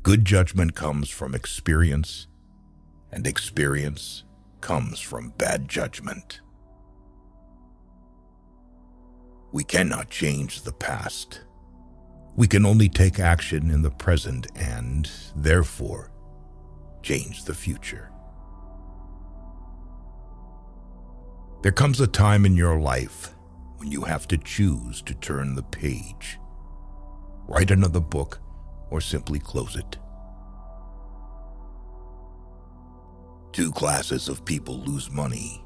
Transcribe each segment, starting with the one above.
Good judgment comes from experience, and experience comes from bad judgment. We cannot change the past. We can only take action in the present and, therefore, change the future. There comes a time in your life when you have to choose to turn the page, write another book, or simply close it. Two classes of people lose money: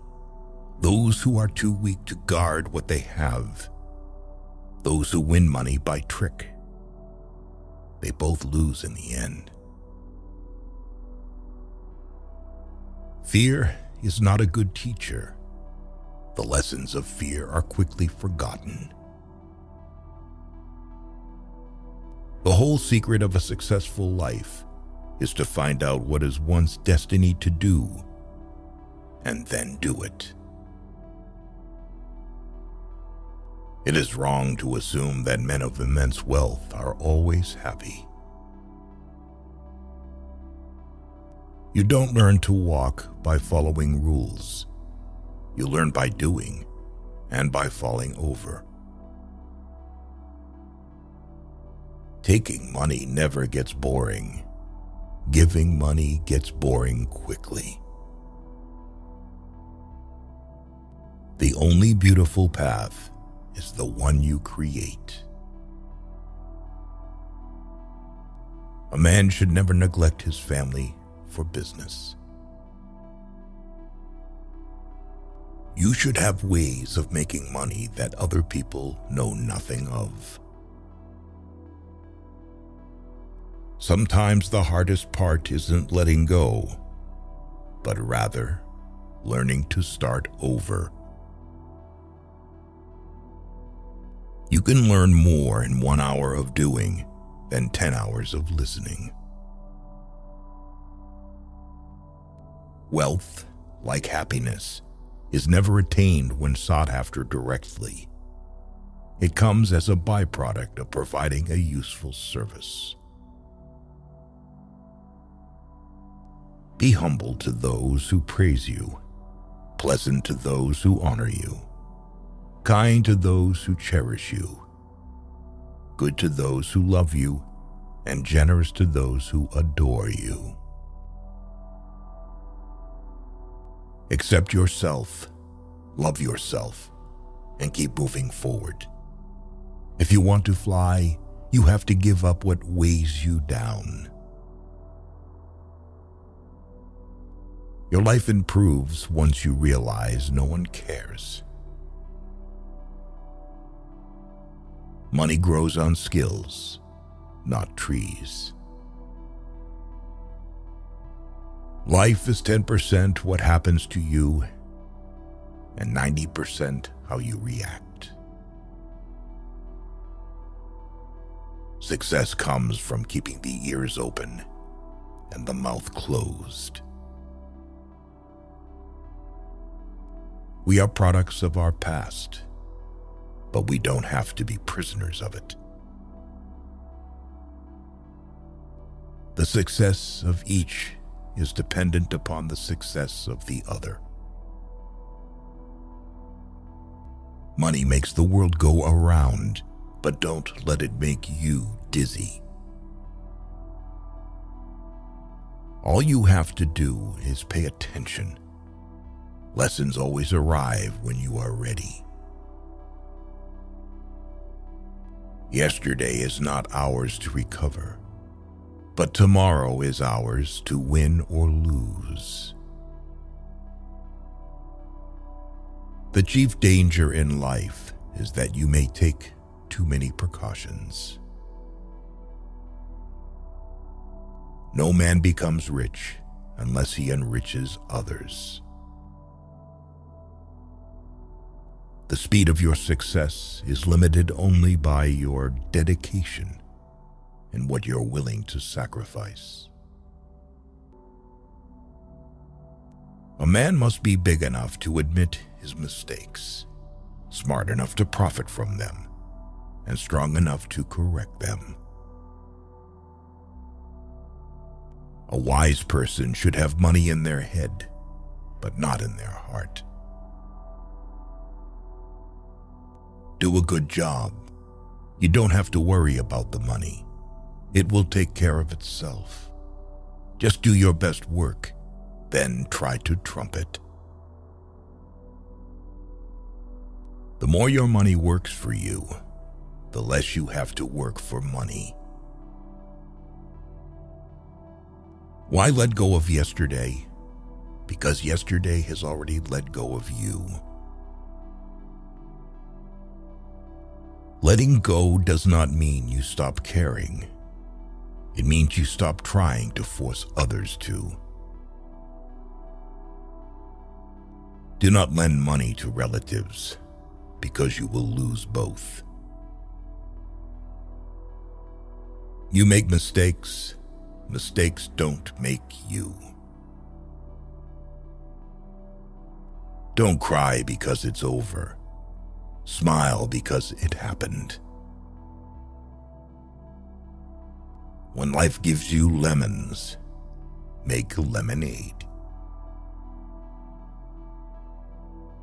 those who are too weak to guard what they have, those who win money by trick. They both lose in the end. Fear is not a good teacher. The lessons of fear are quickly forgotten. The whole secret of a successful life is to find out what is one's destiny to do, and then do it. It is wrong to assume that men of immense wealth are always happy. You don't learn to walk by following rules. You learn by doing and by falling over. Taking money never gets boring. Giving money gets boring quickly. The only beautiful path is the one you create. A man should never neglect his family for business. You should have ways of making money that other people know nothing of. Sometimes the hardest part isn't letting go, but rather learning to start over. You can learn more in 1 hour of doing than 10 hours of listening. Wealth, like happiness, is never attained when sought after directly. It comes as a byproduct of providing a useful service. Be humble to those who praise you, pleasant to those who honor you, kind to those who cherish you, good to those who love you, and generous to those who adore you. Accept yourself, love yourself, and keep moving forward. If you want to fly, you have to give up what weighs you down. Your life improves once you realize no one cares. Money grows on skills, not trees. Life is 10% what happens to you and 90% how you react. Success comes from keeping the ears open and the mouth closed. We are products of our past, but we don't have to be prisoners of it. The success of each is dependent upon the success of the other. Money makes the world go around, but don't let it make you dizzy. All you have to do is pay attention. Lessons always arrive when you are ready. Yesterday is not ours to recover, but tomorrow is ours to win or lose. The chief danger in life is that you may take too many precautions. No man becomes rich unless he enriches others. The speed of your success is limited only by your dedication and what you're willing to sacrifice. A man must be big enough to admit his mistakes, smart enough to profit from them, and strong enough to correct them. A wise person should have money in their head, but not in their heart. Do a good job. You don't have to worry about the money. It will take care of itself. Just do your best work, then try to trump it. The more your money works for you, the less you have to work for money. Why let go of yesterday? Because yesterday has already let go of you. Letting go does not mean you stop caring. It means you stop trying to force others to. Do not lend money to relatives, because you will lose both. You make mistakes. Mistakes don't make you. Don't cry because it's over. Smile because it happened. When life gives you lemons, make lemonade.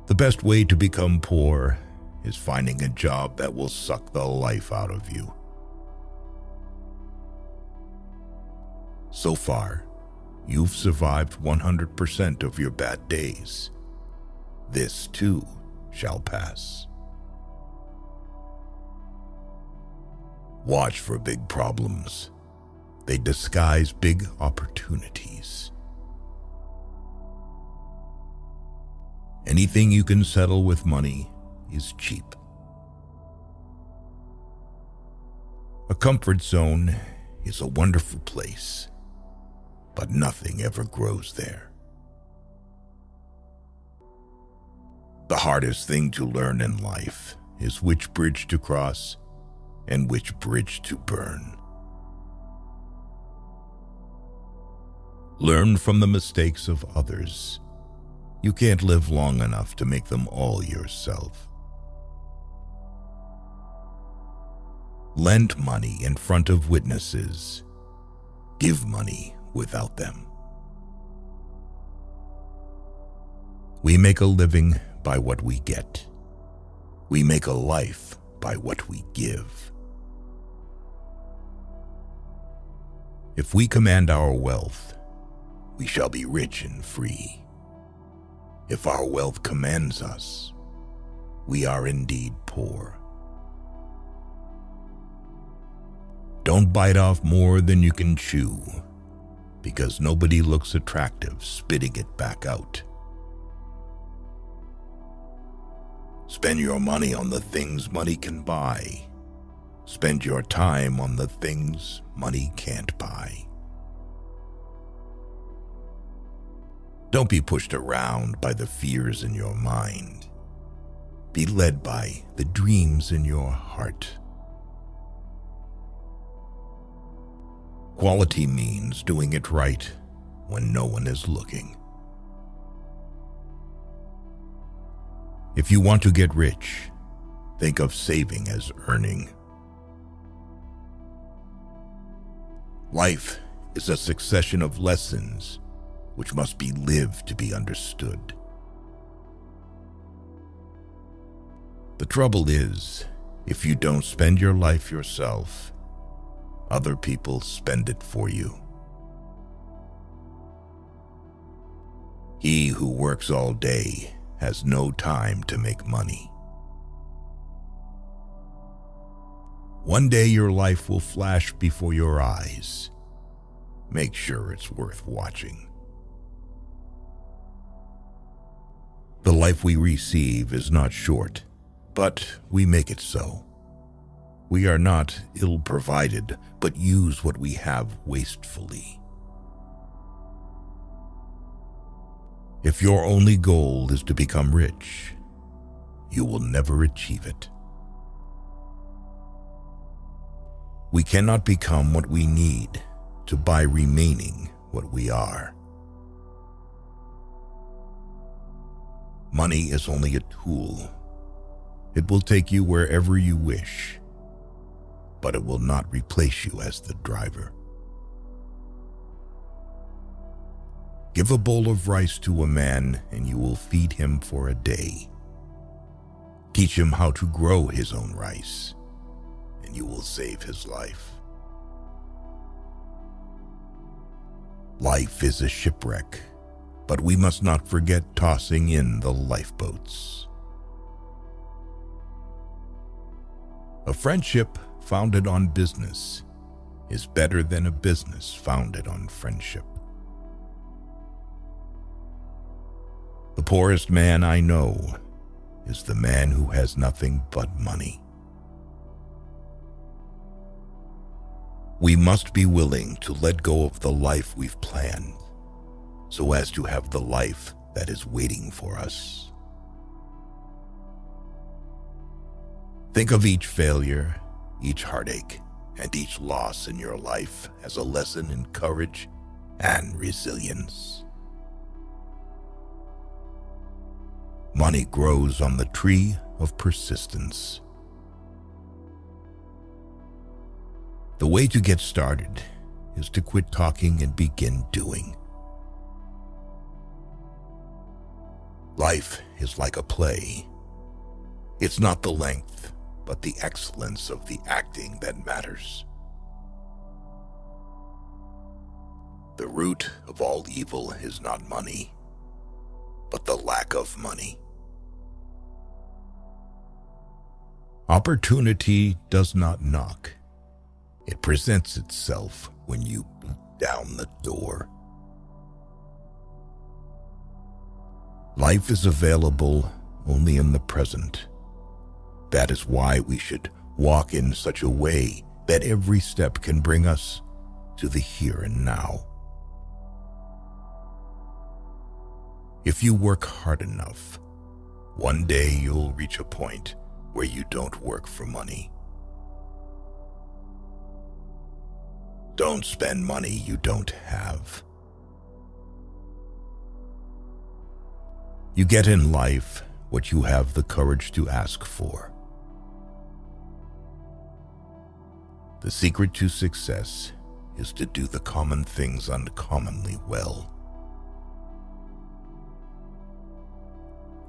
The best way to become poor is finding a job that will suck the life out of you. So far, you've survived 100% of your bad days. This too shall pass. Watch for big problems. They disguise big opportunities. Anything you can settle with money is cheap. A comfort zone is a wonderful place, but nothing ever grows there. The hardest thing to learn in life is which bridge to cross and which bridge to burn. Learn from the mistakes of others. You can't live long enough to make them all yourself. Lend money in front of witnesses. Give money without them. We make a living by what we get. We make a life by what we give. If we command our wealth, we shall be rich and free. If our wealth commands us, we are indeed poor. Don't bite off more than you can chew, because nobody looks attractive spitting it back out. Spend your money on the things money can buy. Spend your time on the things money can't buy. Don't be pushed around by the fears in your mind. Be led by the dreams in your heart. Quality means doing it right when no one is looking. If you want to get rich, think of saving as earning. Life is a succession of lessons which must be lived to be understood. The trouble is, if you don't spend your life yourself, other people spend it for you. He who works all day has no time to make money. One day your life will flash before your eyes. Make sure it's worth watching. The life we receive is not short, but we make it so. We are not ill-provided, but use what we have wastefully. If your only goal is to become rich, you will never achieve it. We cannot become what we need to buy remaining what we are. Money is only a tool. It will take you wherever you wish, but it will not replace you as the driver. Give a bowl of rice to a man, and you will feed him for a day. Teach him how to grow his own rice, and you will save his life. Life is a shipwreck, but we must not forget tossing in the lifeboats. A friendship founded on business is better than a business founded on friendship. The poorest man I know is the man who has nothing but money. We must be willing to let go of the life we've planned so as to have the life that is waiting for us. Think of each failure, each heartache, and each loss in your life as a lesson in courage and resilience. Money grows on the tree of persistence. The way to get started is to quit talking and begin doing. Life is like a play. It's not the length, but the excellence of the acting that matters. The root of all evil is not money, but the lack of money. Opportunity does not knock. It presents itself when you beat down the door. Life is available only in the present. That is why we should walk in such a way that every step can bring us to the here and now. If you work hard enough, one day you'll reach a point where you don't work for money. Don't spend money you don't have. You get in life what you have the courage to ask for. The secret to success is to do the common things uncommonly well.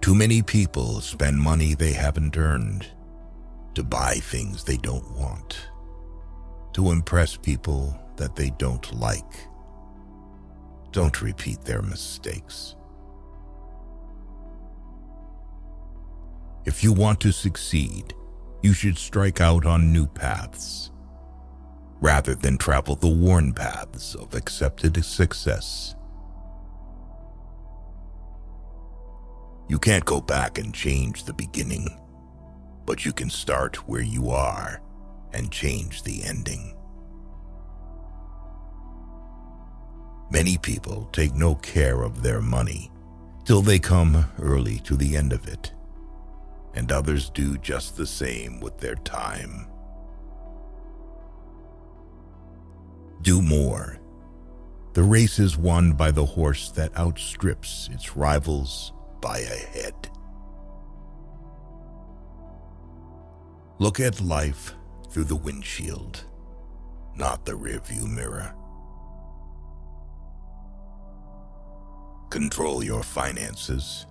Too many people spend money they haven't earned to buy things they don't want, to impress people that they don't like. Don't repeat their mistakes. If you want to succeed, you should strike out on new paths, rather than travel the worn paths of accepted success. You can't go back and change the beginning, but you can start where you are and change the ending. Many people take no care of their money till they come early to the end of it, and others do just the same with their time. Do more. The race is won by the horse that outstrips its rivals by a head. Look at life through the windshield, not the rearview mirror. Control your finances,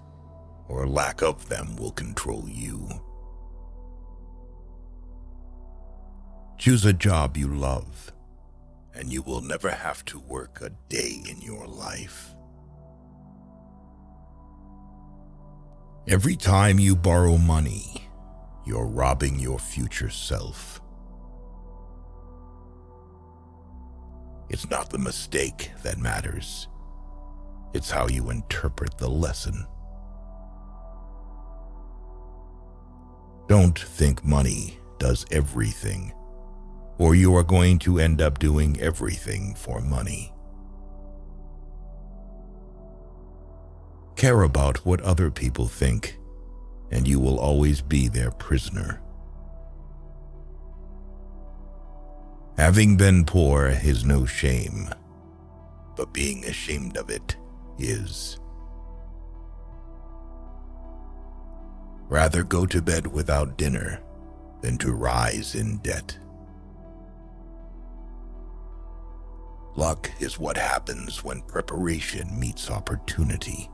or lack of them will control you. Choose a job you love, and you will never have to work a day in your life. Every time you borrow money, you're robbing your future self. It's not the mistake that matters. It's how you interpret the lesson. Don't think money does everything, or you are going to end up doing everything for money. Care about what other people think, and you will always be their prisoner. Having been poor is no shame, but being ashamed of it is. Rather go to bed without dinner than to rise in debt. Luck is what happens when preparation meets opportunity.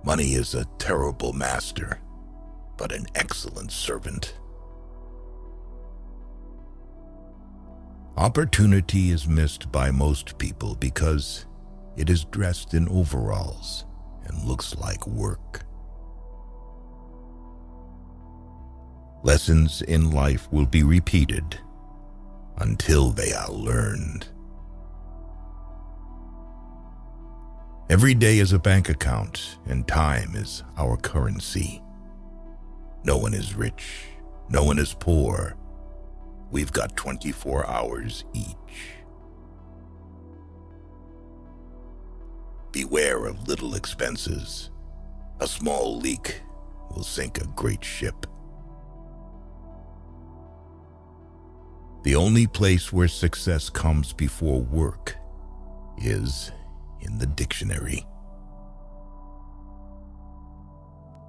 Money is a terrible master, but an excellent servant. Opportunity is missed by most people because it is dressed in overalls and looks like work. Lessons in life will be repeated until they are learned. Every day is a bank account, and time is our currency. No one is rich, no one is poor. We've got 24 hours each. Beware of little expenses. A small leak will sink a great ship. The only place where success comes before work is in the dictionary.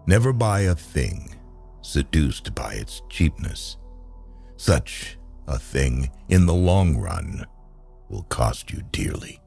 Never buy a thing seduced by its cheapness. Such a thing, in the long run, will cost you dearly.